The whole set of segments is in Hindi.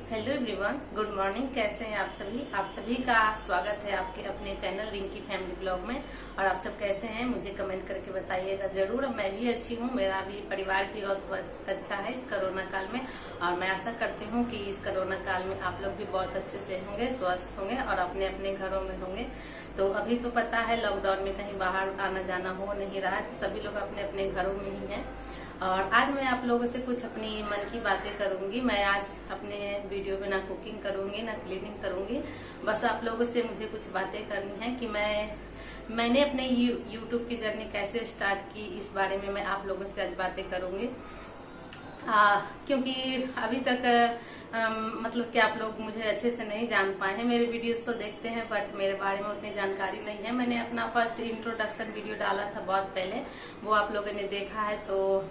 Hello everyone, good morning. कैसे हैं आप सभी का स्वागत है आपके अपने चैनल रिंकी फैमिली ब्लॉग में। और आप सब कैसे हैं मुझे कमेंट करके बताइएगा जरूर। मैं भी अच्छी हूँ, मेरा भी परिवार भी बहुत अच्छा है इस कोरोना काल में। और मैं आशा करती हूँ कि इस कोरोना काल में आप लोग भी बहुत अच्छे से होंगे, स्वस्थ होंगे और अपने अपने घरों में होंगे। तो अभी तो पता है लॉकडाउन में कहीं बाहर आना जाना हो नहीं रहा है, तो सभी लोग अपने अपने घरों में ही हैं। और आज मैं आप लोगों से कुछ अपनी मन की बातें करूंगी। मैं आज अपने वीडियो में ना कुकिंग करूंगी ना क्लीनिंग करूंगी, बस आप लोगों से मुझे कुछ बातें करनी है कि मैंने अपने यूट्यूब की जर्नी कैसे स्टार्ट की, इस बारे में मैं आप लोगों से आज बातें करूंगी। क्योंकि अभी तक मतलब कि आप लोग मुझे अच्छे से नहीं जान पाए हैं। मेरे वीडियोस तो देखते हैं बट मेरे बारे में उतनी जानकारी नहीं है। मैंने अपना फर्स्ट इंट्रोडक्शन वीडियो डाला था बहुत पहले, वो आप लोगों ने देखा है। तो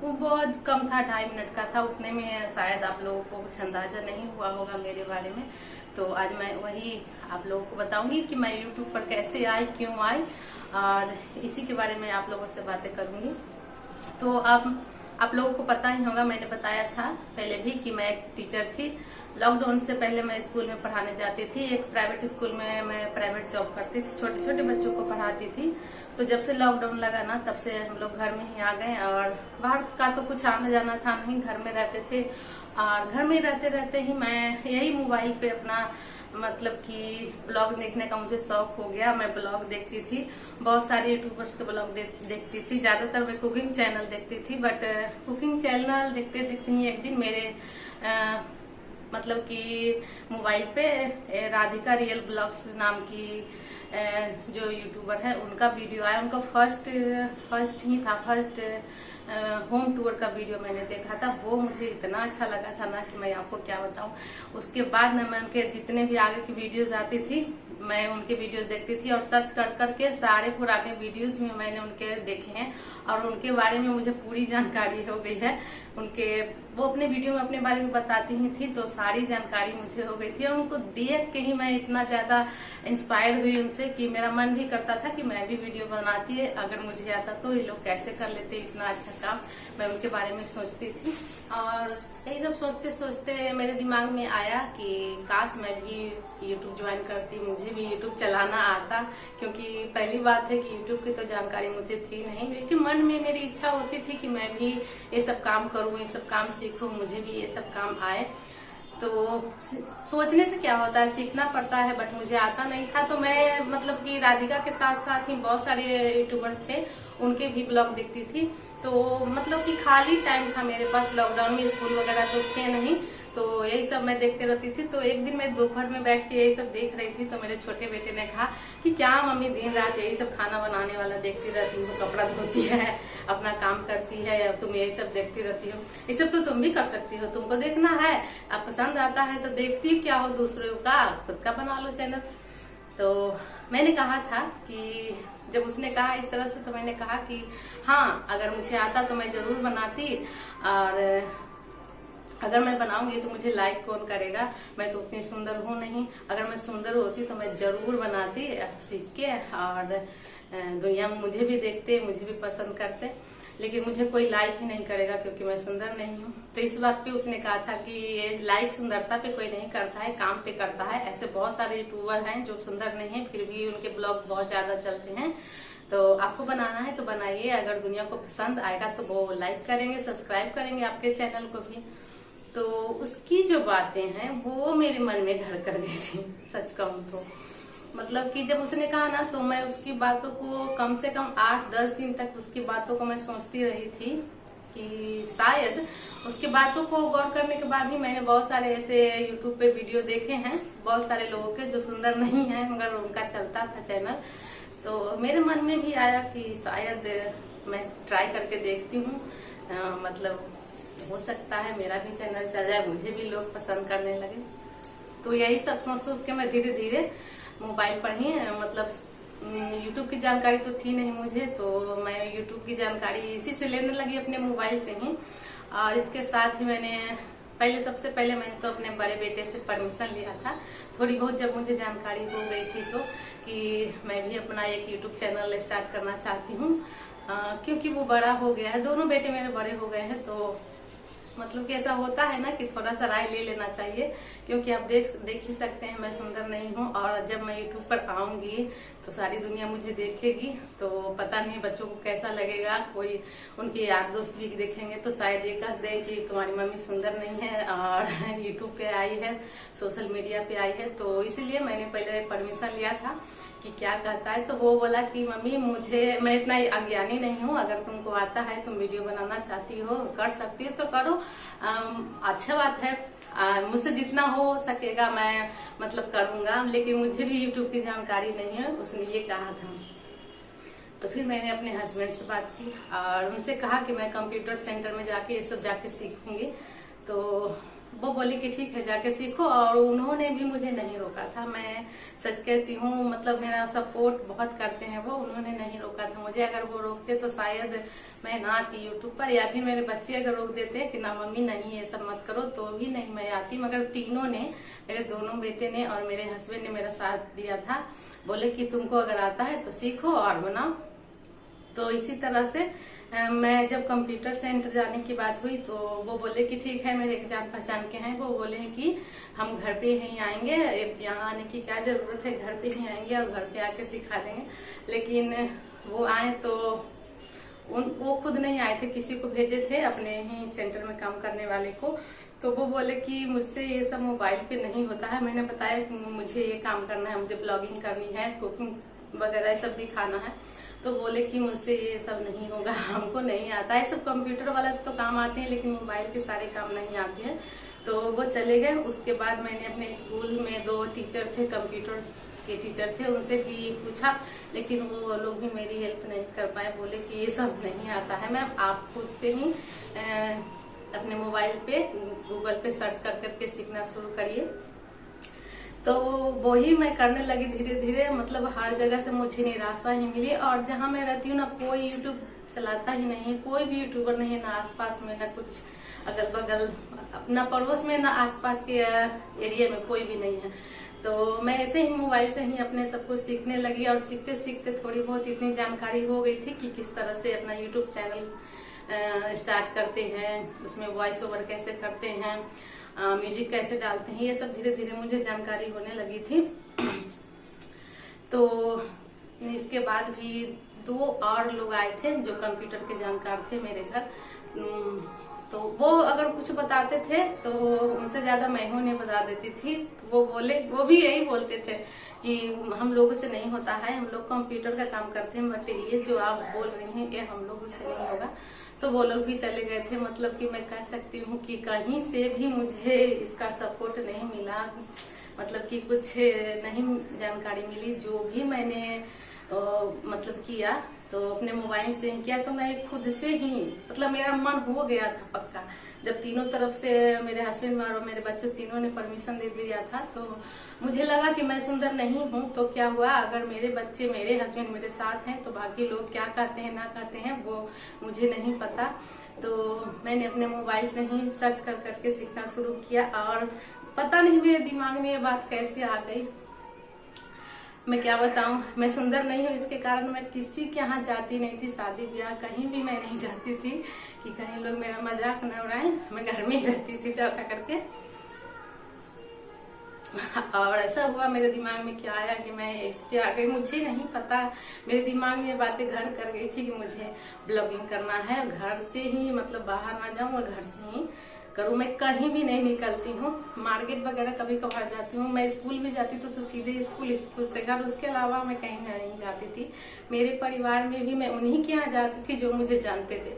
वो बहुत कम था, 2.5 मिनट का था। उतने में शायद आप लोगों को कुछ अंदाजा नहीं हुआ होगा मेरे बारे में। तो आज मैं वही आप लोगों को बताऊंगी कि मैं यूट्यूब पर कैसे आई, क्यों आई, और इसी के बारे में आप लोगों से बातें करूंगी। तो अब आप लोगों को पता ही होगा, मैंने बताया था पहले भी कि मैं एक टीचर थी। लॉकडाउन से पहले मैं स्कूल में पढ़ाने जाती थी। एक प्राइवेट स्कूल में मैं प्राइवेट जॉब करती थी, छोटे छोटे बच्चों को पढ़ाती थी। तो जब से लॉकडाउन लगा ना, तब से हम लोग घर में ही आ गए और बाहर का तो कुछ आना जाना था नहीं, घर में रहते थे। और घर में रहते रहते ही मैं यही मोबाइल पे अपना मतलब कि ब्लॉग देखने का मुझे शौक हो गया। मैं ब्लॉग देखती थी, बहुत सारे यूट्यूबर्स के ब्लॉग देखती थी। ज्यादातर मैं कुकिंग चैनल देखती थी, बट कुकिंग चैनल देखते देखते ही एक दिन मेरे मतलब कि मोबाइल पे राधिका रियल ब्लॉग्स नाम की जो यूट्यूबर है उनका वीडियो आया। उनका फर्स्ट होम टूर का वीडियो मैंने देखा था। वो मुझे इतना अच्छा लगा था ना कि मैं आपको क्या बताऊं। उसके बाद ना मैं उनके जितने भी आगे की वीडियोस आती थी, मैं उनके वीडियोस देखती थी और सर्च कर करके सारे पुराने वीडियोस में मैंने उनके देखे हैं और उनके बारे में मुझे पूरी जानकारी हो गई है। वो अपने वीडियो में अपने बारे में बताती ही थी, तो सारी जानकारी मुझे हो गई थी। और उनको देख के ही मैं इतना ज्यादा इंस्पायर हुई उनसे कि मेरा मन भी करता था कि मैं भी वीडियो बनाती है, अगर मुझे आता तो ये लोग कैसे कर लेते इतना अच्छा काम। मैं उनके बारे में सोचती थी और यही सब सोचते सोचते मेरे दिमाग में आया कि काश मैं भी यूट्यूब ज्वाइन करती, मुझे भी यूट्यूब चलाना आता। क्योंकि पहली बात है कि यूट्यूब की तो जानकारी मुझे थी नहीं, लेकिन मन में मेरी इच्छा होती थी कि मैं भी ये सब काम करूं, ये सब काम सीखूं, मुझे भी ये सब काम आए। तो सोचने से क्या होता है, सीखना पड़ता है। बट मुझे आता नहीं था, तो मैं मतलब कि राधिका के साथ साथ ही बहुत सारे यूट्यूबर थे, उनके भी ब्लॉग देखती थी। तो मतलब कि खाली टाइम था मेरे पास, लॉकडाउन में स्कूल वगैरह तो थे नहीं, तो यही सब मैं देखते रहती थी। तो एक दिन मैं दोपहर में बैठ के यही सब देख रही थी, तो मेरे छोटे बेटे ने कहा कि क्या मम्मी दिन रात यही सब खाना बनाने वाला देखती रहती हो, कपड़ा धोती है, अपना काम करती है, अब तुम यही सब देखती रहती हो, ये सब तो तुम भी कर सकती हो, तुमको देखना है, अब पसंद आता है तो देखती क्या हो दूसरों का, खुद का बना लो चैनल। तो मैंने कहा था कि जब उसने कहा इस तरह से, तो मैंने कहा कि हाँ, अगर मुझे आता तो मैं जरूर बनाती, और अगर मैं बनाऊंगी तो मुझे लाइक कौन करेगा, मैं तो उतनी सुंदर हूँ नहीं। अगर मैं सुंदर होती तो मैं जरूर बनाती सीख के, और दुनिया में मुझे भी देखते, मुझे भी पसंद करते। लेकिन मुझे कोई लाइक ही नहीं करेगा क्योंकि मैं सुंदर नहीं हूँ। तो इस बात पे उसने कहा था कि ये लाइक सुंदरता पे कोई नहीं करता है, काम पे करता है। ऐसे बहुत सारे यूट्यूबर हैं जो सुंदर नहीं है, फिर भी उनके ब्लॉग बहुत ज्यादा चलते हैं। तो आपको बनाना है तो बनाइए, अगर दुनिया को पसंद आएगा तो वो लाइक करेंगे, सब्सक्राइब करेंगे आपके चैनल को भी। तो उसकी जो बातें हैं वो मेरे मन में घर कर गई थी, सच कहूँ तो। मतलब कि जब उसने कहा ना, तो मैं उसकी बातों को कम से कम 8-10 दिन तक उसकी बातों को मैं सोचती रही थी कि शायद उसकी बातों को गौर करने के बाद ही मैंने बहुत सारे ऐसे यूट्यूब पे वीडियो देखे हैं बहुत सारे लोगों के जो सुंदर नहीं है मगर उनका चलता था चैनल। तो मेरे मन में भी आया कि शायद मैं ट्राई करके देखती हूँ, मतलब हो सकता है मेरा भी चैनल चल जाए, मुझे भी लोग पसंद करने लगे। तो यही सब सोच सोच के मैं धीरे धीरे मोबाइल पर ही मतलब यूट्यूब की जानकारी तो थी नहीं मुझे, तो मैं यूट्यूब की जानकारी इसी से लेने लगी अपने मोबाइल से ही। और इसके साथ ही मैंने सबसे पहले मैंने तो अपने बड़े बेटे से परमिशन लिया था, थोड़ी बहुत जब मुझे जानकारी हो गई थी तो, कि मैं भी अपना एक यूट्यूब चैनल स्टार्ट करना चाहती हूँ। क्योंकि वो बड़ा हो गया है, दोनों बेटे मेरे बड़े हो गए हैं, तो मतलब कि ऐसा होता है ना कि थोड़ा सा राय ले लेना चाहिए, क्योंकि आप देख ही सकते हैं मैं सुंदर नहीं हूँ, और जब मैं यूट्यूब पर आऊंगी तो सारी दुनिया मुझे देखेगी, तो पता नहीं बच्चों को कैसा लगेगा। कोई उनके यार दोस्त भी देखेंगे तो शायद ये कह दे कि तुम्हारी मम्मी सुंदर नहीं है और यूट्यूब पे आई है, सोशल मीडिया पे आई है। तो इसीलिए मैंने पहले परमिशन लिया था कि क्या कहता है। तो वो बोला कि मम्मी मैं इतना अज्ञानी नहीं हूँ, अगर तुमको आता है, तुम वीडियो बनाना चाहती हो, कर सकती हो तो करो, अच्छा बात है, मुझसे जितना हो सकेगा मैं मतलब करूंगा, लेकिन मुझे भी यूट्यूब की जानकारी नहीं है, उसने ये कहा था। तो फिर मैंने अपने हस्बैंड से बात की और उनसे कहा कि मैं कंप्यूटर सेंटर में जाके ये सब जाके सीखूंगी। तो वो बोले कि ठीक है जाके सीखो, और उन्होंने भी मुझे नहीं रोका था। मैं सच कहती हूँ, मतलब मेरा सपोर्ट बहुत करते हैं वो, उन्होंने नहीं रोका था मुझे। अगर वो रोकते तो शायद मैं ना आती यूट्यूब पर, या फिर मेरे बच्चे अगर रोक देते कि ना मम्मी नहीं ये सब मत करो, तो भी नहीं मैं आती। मगर तीनों ने, मेरे दोनों बेटे ने और मेरे हस्बैंड ने मेरा साथ दिया था। बोले कि तुमको अगर आता है तो सीखो और बनाओ। तो इसी तरह से मैं जब कंप्यूटर सेंटर जाने की बात हुई तो वो बोले कि ठीक है, मेरे एक जान पहचान के हैं, वो बोले हैं कि हम घर पे ही आएंगे, यहाँ आने की क्या जरूरत है, घर पे ही आएंगे और घर पे आके सिखा देंगे। लेकिन वो आए तो वो खुद नहीं आए थे, किसी को भेजे थे अपने ही सेंटर में काम करने वाले को। तो वो बोले कि मुझसे ये सब मोबाइल पे नहीं होता है। मैंने बताया कि मुझे ये काम करना है, मुझे ब्लॉगिंग करनी है, कुकिंग वगैरह सब दिखाना है। तो बोले कि मुझसे ये सब नहीं होगा, हमको नहीं आता है। सब कंप्यूटर वाला तो काम आते हैं, लेकिन मोबाइल के सारे काम नहीं आते हैं। तो वो चले गए। उसके बाद मैंने अपने स्कूल में 2 टीचर थे, कंप्यूटर के टीचर थे, उनसे भी पूछा, लेकिन वो लोग भी मेरी हेल्प नहीं कर पाए। बोले कि ये सब नहीं आता है मैम, आप खुद से ही अपने मोबाइल पे गूगल पे सर्च कर करके सीखना शुरू करिए। तो वो ही मैं करने लगी धीरे धीरे। मतलब हर जगह से मुझे निराशा ही मिली, और जहाँ मैं रहती हूँ ना, कोई यूट्यूब चलाता ही नहीं है, कोई भी यूट्यूबर नहीं है, ना आसपास में, ना कुछ अगल बगल, अपना पड़ोस में, ना आसपास के एरिया में कोई भी नहीं है। तो मैं ऐसे ही मोबाइल से ही अपने सब कुछ सीखने लगी, और सीखते सीखते थोड़ी बहुत इतनी जानकारी हो गई थी कि किस तरह से अपना यूट्यूब चैनल स्टार्ट करते हैं, उसमें वॉइस ओवर कैसे करते हैं, म्यूजिक कैसे डालते हैं, ये सब धीरे धीरे मुझे जानकारी होने लगी थी। तो इसके बाद भी 2 और लोग आए थे जो कंप्यूटर के जानकार थे मेरे घर। तो वो अगर कुछ बताते थे तो उनसे ज्यादा मैं ही उन्हें बता देती थी। तो वो भी यही बोलते थे कि हम लोगों से नहीं होता है, हम लोग कंप्यूटर का काम करते हैं, बट ये जो आप बोल रही हैं ये हम लोगों से नहीं होगा। तो वो लोग भी चले गए थे। मतलब कि मैं कह सकती हूँ कि कहीं से भी मुझे इसका सपोर्ट नहीं मिला, मतलब कि कुछ नहीं जानकारी मिली। जो भी मैंने मतलब किया तो अपने मोबाइल से किया, तो मैं खुद से ही, मतलब मेरा मन हो गया था पक्का। जब तीनों तरफ से मेरे हस्बैंड और मेरे बच्चों तीनों ने परमिशन दे दिया था, तो मुझे लगा कि मैं सुंदर नहीं हूँ तो क्या हुआ, अगर मेरे बच्चे, मेरे हस्बैंड मेरे साथ हैं तो बाकी लोग क्या कहते हैं ना कहते हैं वो मुझे नहीं पता। तो मैंने अपने मोबाइल से ही सर्च कर करके सीखना शुरू किया, और पता नहीं मेरे दिमाग में ये बात कैसे आ गई, मैं क्या बताऊं। मैं सुंदर नहीं हूँ, इसके कारण मैं किसी के यहाँ जाती नहीं थी, शादी ब्याह कहीं भी मैं नहीं जाती थी कि कहीं लोग मेरा मजाक न उड़ाएं। मैं घर में ही रहती थी ज्यादा करके। और ऐसा हुआ, मेरे दिमाग में क्या आया कि मैं इस पे आ गई, मुझे नहीं पता, मेरे दिमाग में बातें घर कर गई थी कि मुझे ब्लॉगिंग करना है, घर से ही, मतलब बाहर ना जाऊं, घर से ही करूँ। मैं कहीं भी नहीं निकलती हूँ, मार्केट वगैरह कभी कभार जाती हूँ। मैं स्कूल भी जाती तो सीधे स्कूल से घर, उसके अलावा मैं कहीं नहीं जाती थी। मेरे परिवार में भी मैं उन्हीं के यहाँ जाती थी जो मुझे जानते थे,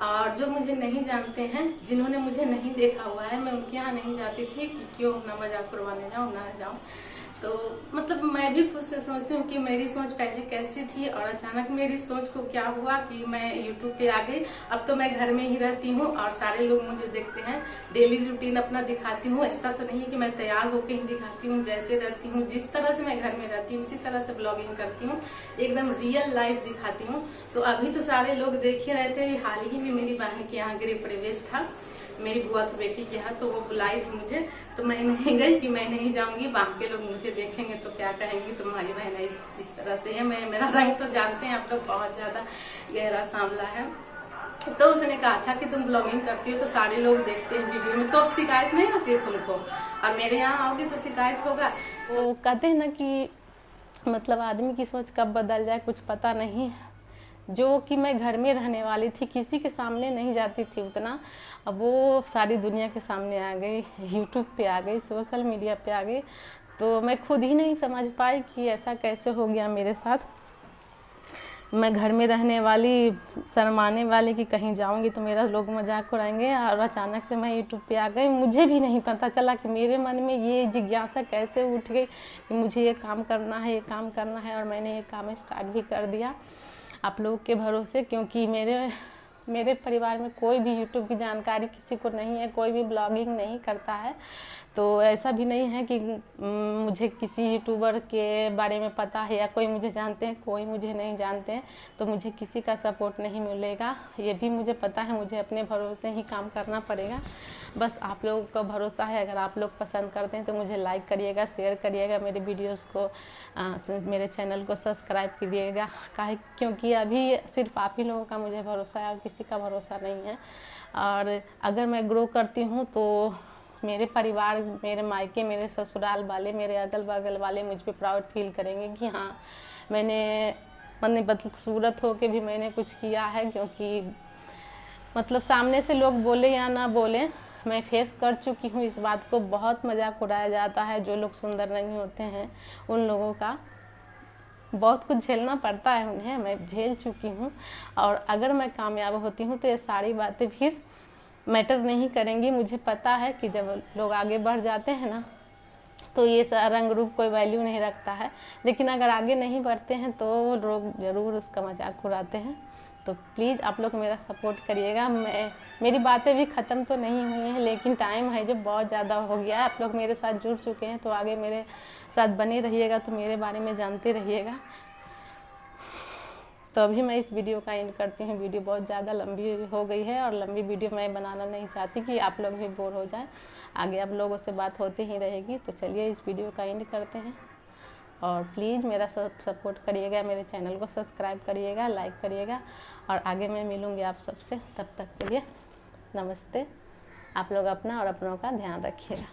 और जो मुझे नहीं जानते हैं, जिन्होंने मुझे नहीं देखा हुआ है, मैं उनके यहाँ नहीं जाती थी कि क्यों ना मजाक उड़वाने जाऊँ ना जाऊँ। तो मतलब मैं भी खुद से सोचती हूँ कि मेरी सोच पहले कैसी थी, और अचानक मेरी सोच को क्या हुआ कि मैं यूट्यूब पे आ गई। अब तो मैं घर में ही रहती हूँ और सारे लोग मुझे देखते हैं, डेली रूटीन अपना दिखाती हूँ। ऐसा तो नहीं है कि मैं तैयार होके ही दिखाती हूँ, जैसे रहती हूँ, जिस तरह से मैं घर में रहती हूँ उसी तरह से ब्लॉगिंग करती हूँ, एकदम रियल लाइफ दिखाती हूँ। तो अभी तो सारे लोग देख ही रहे थे। हाल ही में मेरी बहन के यहाँ गृह प्रवेश था, मेरी बुआ की बेटी के यहाँ, तो वो बुलाई थी मुझे, तो मैं नहीं गई कि मैं नहीं जाऊंगी, वहाँ के लोग मुझे देखेंगे तो क्या कहेंगे, तुम्हारी बहन इस तरह से है। मेरा रंग तो जानते हैं आप लोग, बहुत ज्यादा गहरा सांवला है। तो उसने कहा था कि तुम ब्लॉगिंग करती हो तो सारे लोग देखते हैं वीडियो में, तो अब शिकायत नहीं होती है तुमको, और मेरे यहाँ आओगे तो शिकायत होगा। वो कहते हैं ना कि मतलब आदमी की सोच कब बदल जाए कुछ पता नहीं। जो कि मैं घर में रहने वाली थी, किसी के सामने नहीं जाती थी उतना, अब वो सारी दुनिया के सामने आ गई, यूट्यूब पे आ गई, सोशल मीडिया पे आ गई। तो मैं खुद ही नहीं समझ पाई कि ऐसा कैसे हो गया मेरे साथ। मैं घर में रहने वाली, शर्माने वाली कि कहीं जाऊंगी तो मेरा लोग मजाक उड़ाएंगे, और अचानक से मैं यूट्यूब पे आ गई। मुझे भी नहीं पता चला कि मेरे मन में ये जिज्ञासा कैसे उठ गई कि मुझे ये काम करना है, ये काम करना है, और मैंने ये काम स्टार्ट भी कर दिया आप लोगों के भरोसे। क्योंकि मेरे परिवार में कोई भी यूट्यूब की जानकारी किसी को नहीं है, कोई भी ब्लॉगिंग नहीं करता है। तो ऐसा भी नहीं है कि मुझे किसी यूट्यूबर के बारे में पता है या कोई मुझे जानते हैं, कोई मुझे नहीं जानते हैं, तो मुझे किसी का सपोर्ट नहीं मिलेगा। ये भी मुझे पता है, मुझे अपने भरोसे ही काम करना पड़ेगा। बस आप लोगों का भरोसा है, अगर आप लोग पसंद करते हैं तो मुझे लाइक करिएगा, शेयर करिएगा, मेरे वीडियोस को मेरे चैनल को सब्सक्राइब करिएगा। क्योंकि अभी सिर्फ आप ही लोगों का मुझे भरोसा है और किसी का भरोसा नहीं है। और अगर मैं ग्रो करती हूँ तो मेरे परिवार, मेरे मायके, मेरे ससुराल वाले, मेरे अगल बगल वाले मुझ पे प्राउड फील करेंगे कि हाँ मैंने बदसूरत हो के भी मैंने कुछ किया है। क्योंकि मतलब सामने से लोग बोले या ना बोले, मैं फेस कर चुकी हूँ इस बात को। बहुत मजाक उड़ाया जाता है, जो लोग सुंदर नहीं होते हैं उन लोगों का बहुत कुछ झेलना पड़ता है उन्हें, मैं झेल चुकी हूँ। और अगर मैं कामयाब होती हूँ तो ये सारी बातें फिर मैटर नहीं करेंगी। मुझे पता है कि जब लोग आगे बढ़ जाते हैं ना तो ये रंग रूप कोई वैल्यू नहीं रखता है, लेकिन अगर आगे नहीं बढ़ते हैं तो लोग ज़रूर उसका मजाक उड़ाते हैं। तो प्लीज़ आप लोग मेरा सपोर्ट करिएगा। मेरी बातें भी ख़त्म तो नहीं हुई हैं, लेकिन टाइम है जो बहुत ज़्यादा हो गया है। आप लोग मेरे साथ जुड़ चुके हैं तो आगे मेरे साथ बने रहिएगा, तो मेरे बारे में जानते रहिएगा। तो अभी मैं इस वीडियो का एंड करती हूँ। वीडियो बहुत ज़्यादा लंबी हो गई है और लंबी वीडियो मैं बनाना नहीं चाहती कि आप लोग भी बोर हो जाएं। आगे आप लोगों से बात होती ही रहेगी। तो चलिए इस वीडियो का एंड करते हैं, और प्लीज़ मेरा सपोर्ट करिएगा, मेरे चैनल को सब्सक्राइब करिएगा, लाइक करिएगा, और आगे मैं मिलूँगी आप सबसे। तब तक के लिए नमस्ते। आप लोग अपना और अपनों का ध्यान रखिएगा।